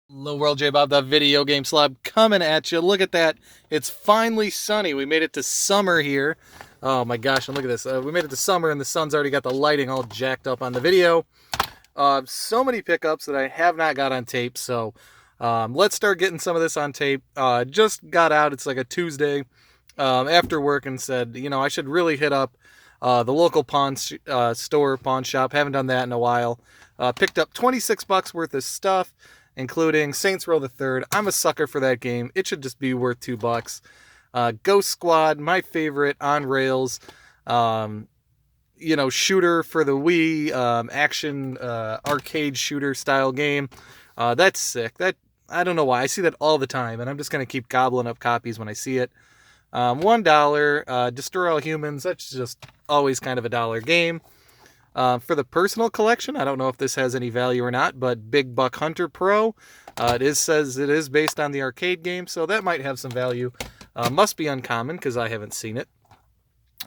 Hello World, J Bob, the video game slob, coming at you. Look at that. It's finally sunny. We made it to summer here. Oh my gosh, and look at this. We made it to summer and the sun's already got the lighting all jacked up on the video. So many pickups that I have not got on tape, so let's start getting some of this on tape. Just got out. It's like a Tuesday after work and said, I should really hit up the local store, pawn shop. Haven't done that in a while. Picked up 26 bucks worth of stuff, including Saints Row the Third. I'm a sucker for that game. It should just be worth $2. Ghost Squad, my favorite on rails. Shooter for the Wii, action arcade shooter style game. That's sick. I don't know why. I see that all the time, and I'm just gonna keep gobbling up copies when I see it. $1, Destroy All Humans. That's just always kind of a dollar game. For the personal collection, I don't know if this has any value or not, but Big Buck Hunter Pro. Says it is based on the arcade game, so that might have some value. Must be uncommon because I haven't seen it.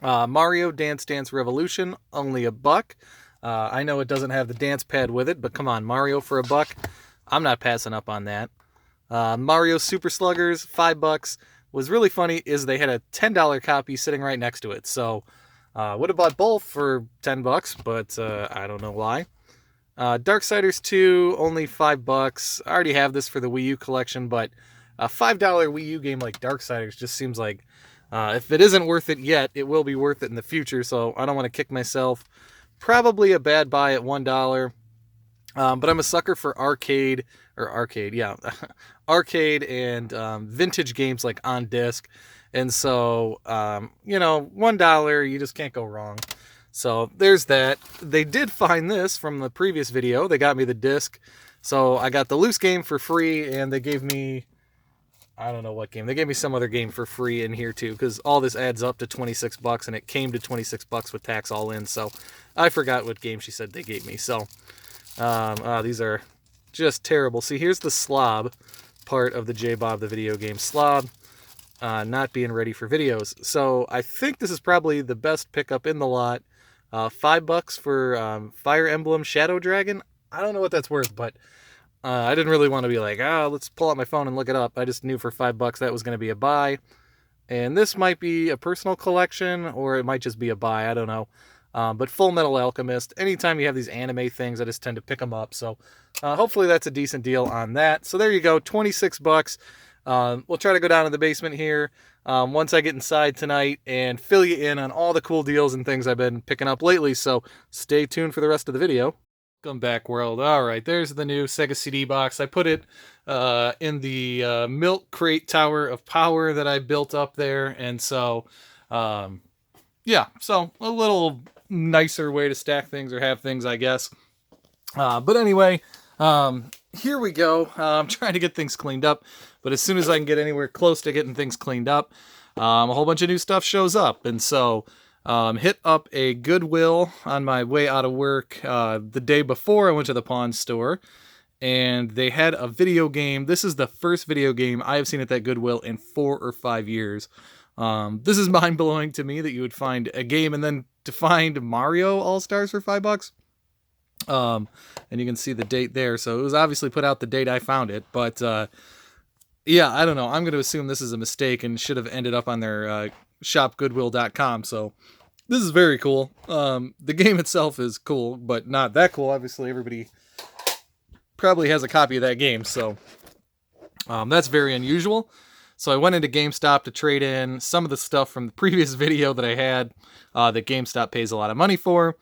Mario Dance Dance Revolution, only $1. I know it doesn't have the dance pad with it, but come on, Mario for $1. I'm not passing up on that. Mario Super Sluggers, $5. What's really funny is they had a $10 copy sitting right next to it, so would have bought both for $10, but I don't know why. Darksiders 2, only $5. I already have this for the Wii U collection, but a $5 Wii U game like Darksiders just seems like if it isn't worth it yet, it will be worth it in the future, so I don't want to kick myself. Probably a bad buy at $1. But I'm a sucker for arcade and vintage games like on disc. And so, $1, you just can't go wrong. So there's that. They did find this from the previous video. They got me the disc. So I got the loose game for free, and they gave me, I don't know what game. They gave me some other game for free in here too, because all this adds up to 26 bucks, and it came to 26 bucks with tax all in. So I forgot what game she said they gave me. So these are just terrible. See, here's the slob part of the J Bob the video game slob. Not being ready for videos. So I think this is probably the best pickup in the lot. $5 for Fire Emblem Shadow Dragon. I don't know what that's worth, but I didn't really want to be like, let's pull out my phone and look it up. I just knew for $5 that was going to be a buy. And this might be a personal collection, or it might just be a buy. I don't know. But Full Metal Alchemist, anytime you have these anime things, I just tend to pick them up. So hopefully that's a decent deal on that. So there you go, 26 bucks. We'll try to go down to the basement here once I get inside tonight and fill you in on all the cool deals and things I've been picking up lately. So stay tuned for the rest of the video. Welcome back, world. All right, there's the new Sega CD box. I put it in the milk crate tower of power that I built up there. And so, so a little nicer way to stack things or have things, I guess. But anyway, here we go. I'm trying to get things cleaned up, but as soon as I can get anywhere close to getting things cleaned up, a whole bunch of new stuff shows up. And so hit up a Goodwill on my way out of work the day before I went to the pawn store, and they had a video game. This is the first video game I have seen at that Goodwill in 4 or 5 years. This is mind-blowing to me that you would find a game and then to find Mario All-Stars for $5. And you can see the date there. So it was obviously put out the date I found it. But I don't know. I'm going to assume this is a mistake and should have ended up on their shopgoodwill.com. So this is very cool. The game itself is cool, but not that cool. Obviously, everybody probably has a copy of that game. So that's very unusual. So I went into GameStop to trade in some of the stuff from the previous video that I had that GameStop pays a lot of money for.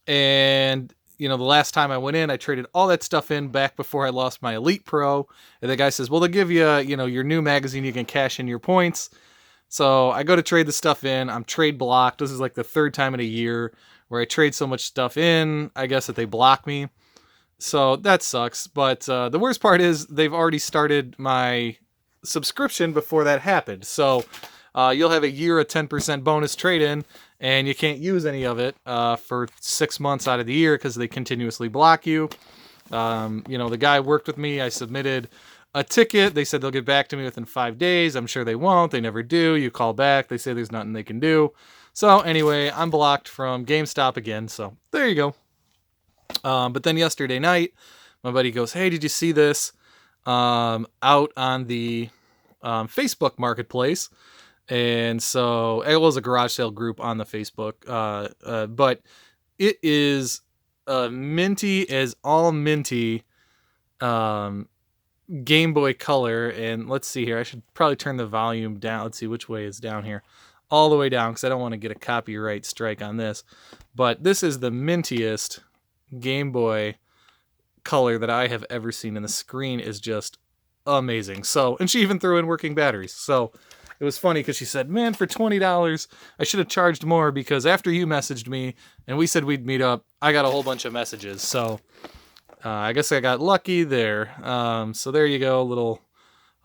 And, the last time I went in, I traded all that stuff in back before I lost my Elite Pro. And the guy says, well, they'll give you, your new magazine. You can cash in your points. So I go to trade the stuff in. I'm trade blocked. This is like the third time in a year where I trade so much stuff in, I guess, that they block me. So that sucks. But the worst part is they've already started my subscription before that happened. So you'll have a year of 10% bonus trade-in, and you can't use any of it for 6 months out of the year because they continuously block you. The guy worked with me. I submitted a ticket. They said they'll get back to me within 5 days. I'm sure they won't. They never do. You call back. They say there's nothing they can do. So anyway, I'm blocked from GameStop again. So there you go. But then yesterday night, my buddy goes, hey, did you see this? out on the Facebook Marketplace. And so it was a garage sale group on the Facebook, but it is minty as all minty Game Boy Color. And let's see here. I should probably turn the volume down. Let's see which way is down here. All the way down because I don't want to get a copyright strike on this. But this is the mintiest Game Boy Color that I have ever seen. And the screen is just amazing. So, and she even threw in working batteries. So it was funny because she said, man, for $20, I should have charged more because after you messaged me and we said we'd meet up, I got a whole bunch of messages. So I guess I got lucky there. So there you go, little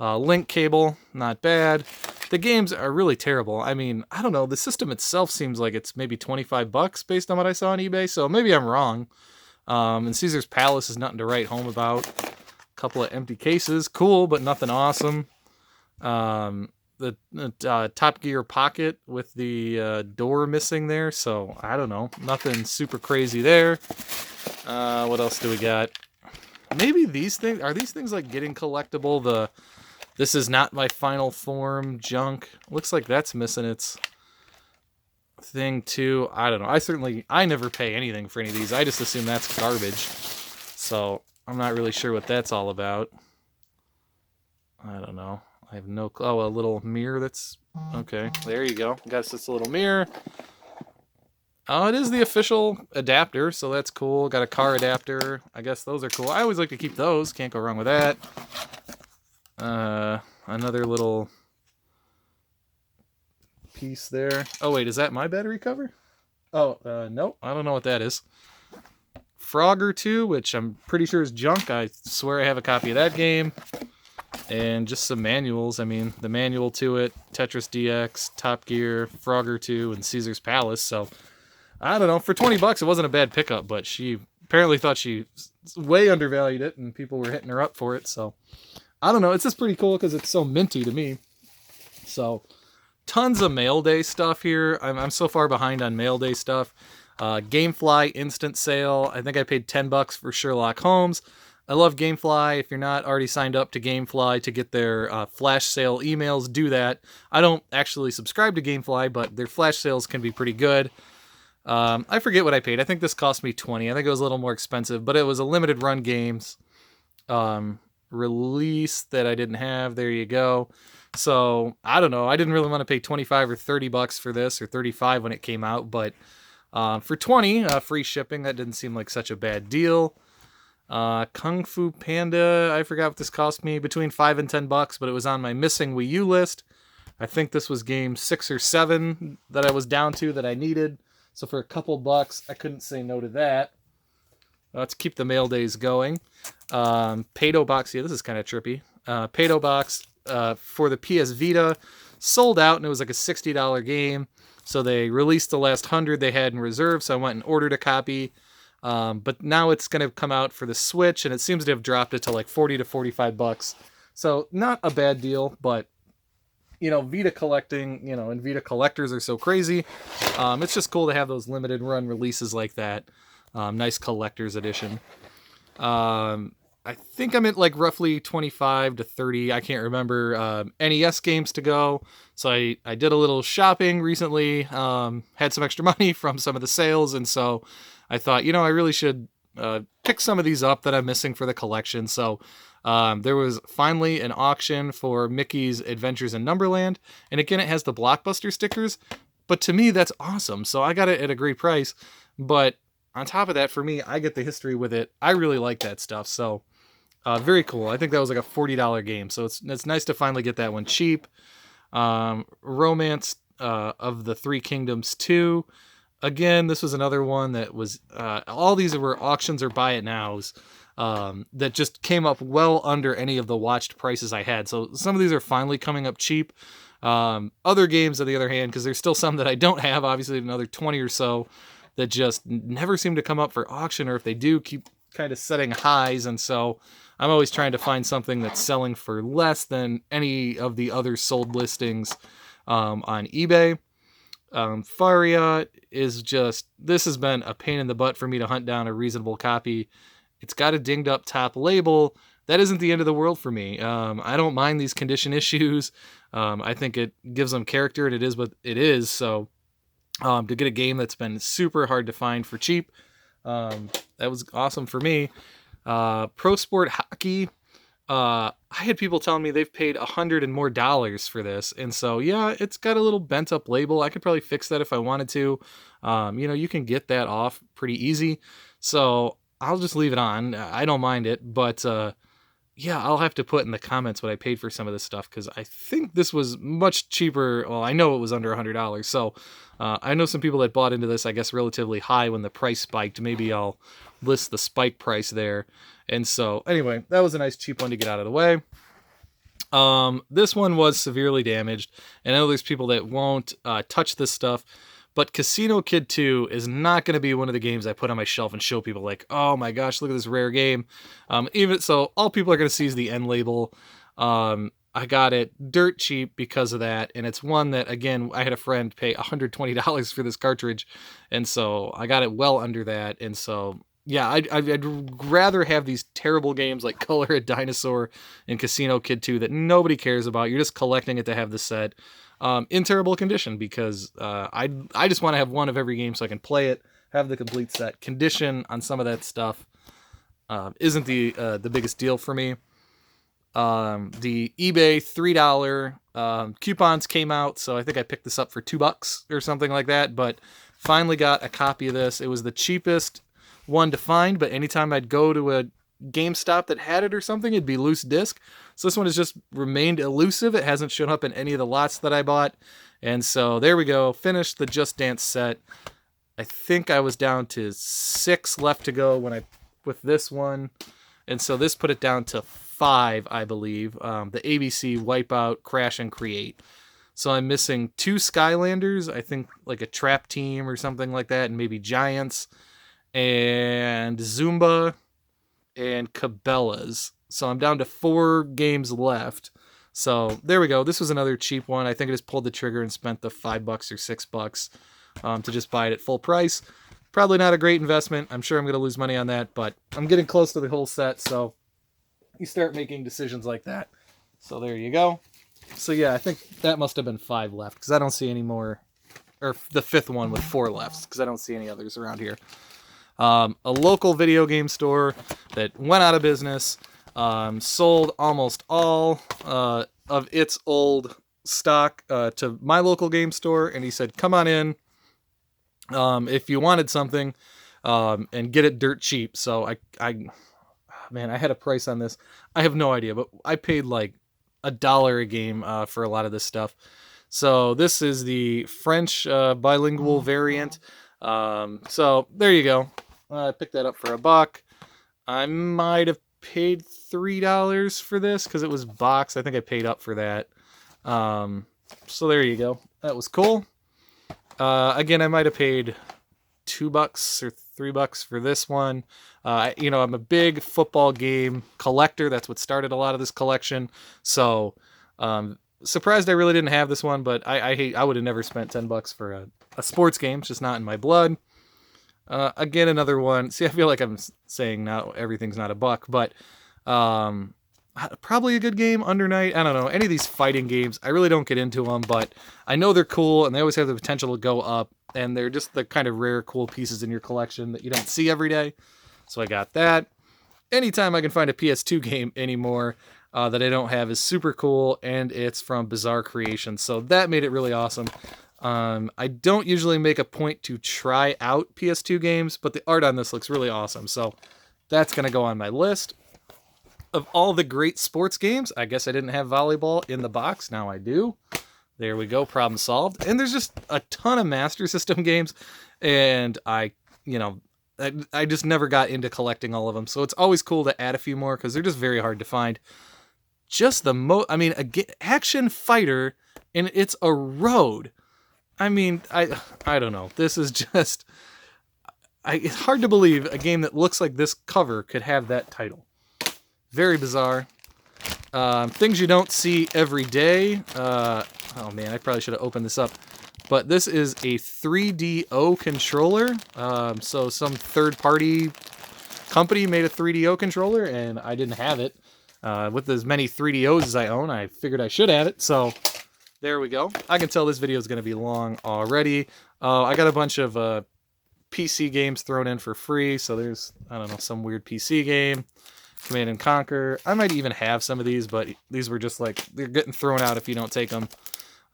link cable, not bad. The games are really terrible. I mean, I don't know, the system itself seems like it's maybe $25 based on what I saw on eBay, so maybe I'm wrong. And Caesar's Palace is nothing to write home about. A couple of empty cases, cool, but nothing awesome. The Top Gear Pocket with the door missing there, so I don't know, nothing super crazy there. What else do we got? Maybe these things, are these things like getting collectible? This is not my final form junk. Looks like that's missing its thing too. I don't know. I never pay anything for any of these. I just assume that's garbage. So I'm not really sure what that's all about. I don't know. I have no clue. Oh, a little mirror that's... Okay, there you go. Got this little mirror. Oh, it is the official adapter, so that's cool. Got a car adapter. I guess those are cool. I always like to keep those. Can't go wrong with that. Another little piece there. Oh, wait, is that my battery cover? Oh, nope. I don't know what that is. Frogger 2, which I'm pretty sure is junk. I swear I have a copy of that game. And just some manuals. I mean, the manual to it, Tetris DX, Top Gear, Frogger 2, and Caesar's Palace. So, I don't know. For $20, it wasn't a bad pickup, but she apparently thought she way undervalued it, and people were hitting her up for it. So, I don't know. It's just pretty cool because it's so minty to me. So, tons of mail day stuff here. I'm so far behind on mail day stuff. Gamefly instant sale. I think I paid $10 for Sherlock Holmes. I love Gamefly. If you're not already signed up to Gamefly to get their flash sale emails, do that. I don't actually subscribe to Gamefly, but their flash sales can be pretty good. I forget what I paid. I think this cost me $20. I think it was a little more expensive, but it was a limited run games release that I didn't have. There you go. So, I don't know. I didn't really want to pay $25 or $30 for this, or $35 when it came out, but for $20, free shipping, that didn't seem like such a bad deal. Kung Fu Panda, I forgot what this cost me, between $5 and $10, but it was on my missing Wii U list. I think this was game 6 or 7 that I was down to that I needed. So for a couple bucks, I couldn't say no to that. Let's keep the mail days going. Pato Box, yeah, this is kind of trippy. Pato Box for the PS Vita sold out, and it was like a $60 game. So they released the last 100 they had in reserve, so I went and ordered a copy. But now it's going to come out for the Switch, and it seems to have dropped it to like $40 to $45. So not a bad deal, but you know, Vita collecting, and Vita collectors are so crazy. It's just cool to have those limited run releases like that. Nice collector's edition. I think I'm at like roughly 25 to 30. I can't remember NES games to go. So I did a little shopping recently. Had some extra money from some of the sales, and so I thought, I really should pick some of these up that I'm missing for the collection. So there was finally an auction for Mickey's Adventures in Numberland. And again, it has the Blockbuster stickers. But to me, that's awesome. So I got it at a great price. But on top of that, for me, I get the history with it. I really like that stuff. So very cool. I think that was like a $40 game. So it's nice to finally get that one cheap. Romance of the Three Kingdoms 2. Again, this was another one that was, all these were auctions or buy it nows that just came up well under any of the watched prices I had. So some of these are finally coming up cheap. Other games, on the other hand, because there's still some that I don't have, obviously another 20 or so that just never seem to come up for auction, or if they do, keep kind of setting highs. And so I'm always trying to find something that's selling for less than any of the other sold listings on eBay. Faria is just, this has been a pain in the butt for me to hunt down a reasonable copy. It's got a dinged up top label. that isn't the end of the world for me. I don't mind these condition issues. I think it gives them character, and it is what it is. So to get a game that's been super hard to find for cheap, that was awesome for me. Pro Sport Hockey. I had people telling me they've paid $100 and more for this. And so, yeah, it's got a little bent up label. I could probably fix that if I wanted to. You can get that off pretty easy. So I'll just leave it on. I don't mind it, but, yeah, I'll have to put in the comments what I paid for some of this stuff, because I think this was much cheaper. Well, I know it was under $100. So I know some people that bought into this, I guess, relatively high when the price spiked. Maybe I'll list the spike price there. And so, anyway, that was a nice cheap one to get out of the way. This one was severely damaged, and I know there's people that won't touch this stuff, but Casino Kid 2 is not going to be one of the games I put on my shelf and show people like, oh my gosh, look at this rare game. Even so, all people are going to see is the end label. I got it dirt cheap because of that, and it's one that, again, I had a friend pay $120 for this cartridge, and so I got it well under that, and so... yeah, I'd rather have these terrible games like Color a Dinosaur and Casino Kid 2 that nobody cares about. You're just collecting it to have the set in terrible condition, because I just want to have one of every game so I can play it, have the complete set. Condition on some of that stuff isn't the biggest deal for me. The eBay $3 coupons came out, so I think I picked this up for $2 or something like that, but finally got a copy of this. It was the cheapest one to find, but anytime I'd go to a GameStop that had it or something, it'd be loose disc. So this one has just remained elusive. It hasn't shown up in any of the lots that I bought. And so there we go. Finished the Just Dance set. I think I was down to 6 left to go with this one. And so this put it down to 5, I believe. The ABC Wipeout, Crash, and Create. So I'm missing 2 Skylanders, I think like a Trap Team or something like that, and maybe Giants, and Zumba, and Cabela's. So I'm down to 4 games left. So there we go. This was another cheap one. I think I just pulled the trigger and spent the $5 or $6 to just buy it at full price. Probably not a great investment. I'm sure I'm going to lose money on that, but I'm getting close to the whole set, so you start making decisions like that. So there you go. So yeah, I think that must have been 5 left, because I don't see any more, or the 5th one with 4 left, because I don't see any others around here. A local video game store that went out of business, sold almost all of its old stock to my local game store, and he said, come on in if you wanted something, and get it dirt cheap. So man, I had a price on this. I have no idea, but I paid like $1 a game for a lot of this stuff. So this is the French bilingual variant. So there you go. I picked that up for $1. I might have paid $3 for this because it was boxed. I think I paid up for that. So there you go. That was cool. Again, I might have paid $2 or $3 for this one. I'm a big football game collector. That's what started a lot of this collection. So surprised I really didn't have this one, but I would have never spent $10 for a sports game. It's just not in my blood. Again, another one. See, I feel like I'm saying now everything's not $1, but probably a good game. Under Night. I don't know. Any of these fighting games, I really don't get into them, but I know they're cool, and they always have the potential to go up, and they're just the kind of rare, cool pieces in your collection that you don't see every day. So I got that. Anytime I can find a PS2 game anymore that I don't have is super cool, and it's from Bizarre Creations. So that made it really awesome. I don't usually make a point to try out PS2 games, but the art on this looks really awesome. So that's going to go on my list. Of all the great sports games, I guess I didn't have volleyball in the box. Now I do. There we go. Problem solved. And there's just a ton of Master System games, and I just never got into collecting all of them. So it's always cool to add a few more because they're just very hard to find. Just action fighter, and it's a road. I mean, I don't know. This is just... it's hard to believe a game that looks like this cover could have that title. Very bizarre. Things you don't see every day. Oh man, I probably should have opened this up. But this is a 3DO controller. So some third-party company made a 3DO controller, and I didn't have it. With as many 3DOs as I own, I figured I should have it. So there we go. I can tell this video is going to be long already. I got a bunch of PC games thrown in for free. So there's, I don't know, some weird PC game. Command and Conquer. I might even have some of these, but these were just like, they're getting thrown out if you don't take them.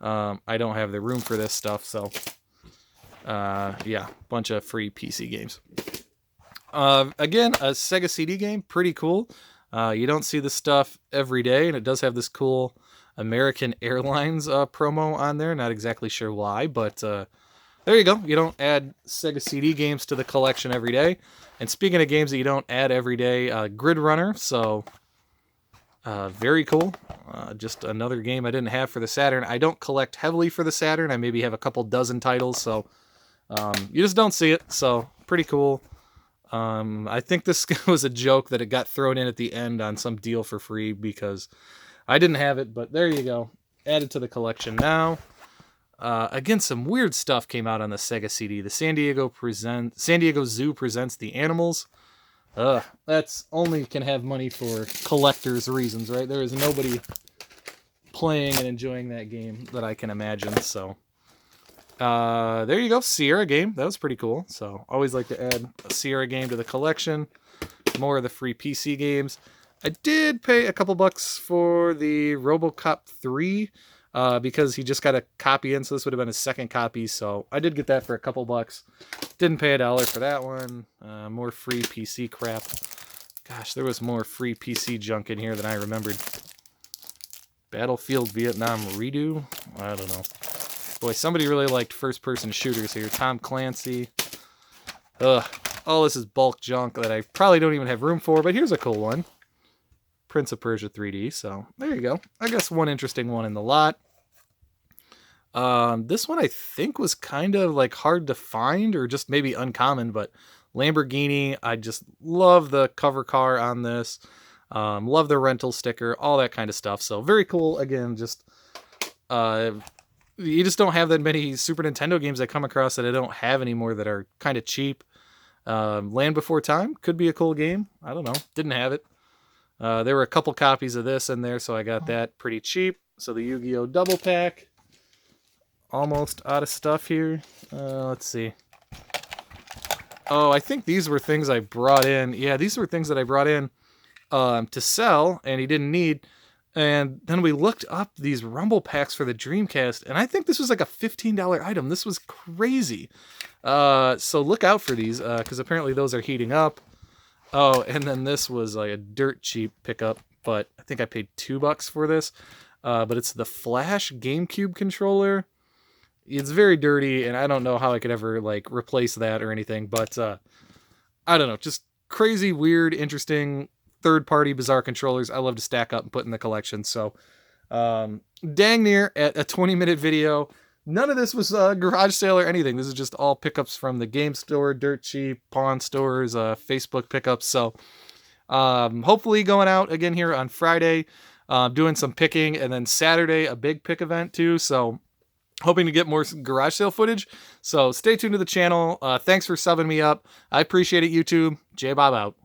I don't have the room for this stuff, so yeah, bunch of free PC games. Again, a Sega CD game, pretty cool. You don't see this stuff every day, and it does have this cool American Airlines promo on there. Not exactly sure why, but there you go. You don't add Sega CD games to the collection every day. And speaking of games that you don't add every day, Grid Runner, so very cool. Just another game I didn't have for the Saturn. I don't collect heavily for the Saturn. I maybe have a couple dozen titles, so you just don't see it, so pretty cool. I think this was a joke that it got thrown in at the end on some deal for free because I didn't have it, but there you go. Added to the collection now. Again, some weird stuff came out on the Sega CD. The San Diego Zoo presents The Animals. That's only can have money for collectors' reasons, right? There is nobody playing and enjoying that game that I can imagine. So there you go, Sierra game. That was pretty cool. So always like to add a Sierra game to the collection. More of the free PC games. I did pay a couple bucks for the RoboCop 3 because he just got a copy in, so this would have been his second copy. So I did get that for a couple bucks. Didn't pay $1 for that one. More free PC crap. Gosh, there was more free PC junk in here than I remembered. Battlefield Vietnam Redo? I don't know. Boy, somebody really liked first-person shooters here. Tom Clancy. Ugh. All this is bulk junk that I probably don't even have room for, but here's a cool one. Prince of Persia 3D, so there you go. I guess one interesting one in the lot. This one I think was kind of like hard to find or just maybe uncommon, but Lamborghini, I just love the cover car on this. Love the rental sticker, all that kind of stuff. So very cool. Again, just you just don't have that many Super Nintendo games I come across that I don't have anymore that are kind of cheap. Land Before Time could be a cool game. I don't know. Didn't have it. There were a couple copies of this in there, so I got that pretty cheap. So the Yu-Gi-Oh! Double Pack. Almost out of stuff here. Let's see. Oh, I think these were things I brought in. Yeah, these were things that I brought in to sell, and he didn't need. And then we looked up these Rumble Packs for the Dreamcast, and I think this was like a $15 item. This was crazy. So look out for these, because apparently those are heating up. Oh, and then this was like a dirt cheap pickup, but I think I paid $2 for this. But it's the Flash GameCube controller. It's very dirty, and I don't know how I could ever like replace that or anything. But I don't know, just crazy, weird, interesting, third-party, bizarre controllers. I love to stack up and put in the collection. So dang near at a 20-minute video. None of this was a garage sale or anything. This is just all pickups from the game store, dirt cheap, pawn stores, Facebook pickups. So hopefully going out again here on Friday, doing some picking, and then Saturday a big pick event too. So hoping to get more garage sale footage. So stay tuned to the channel. Thanks for subbing me up. I appreciate it, YouTube. J-Bob out.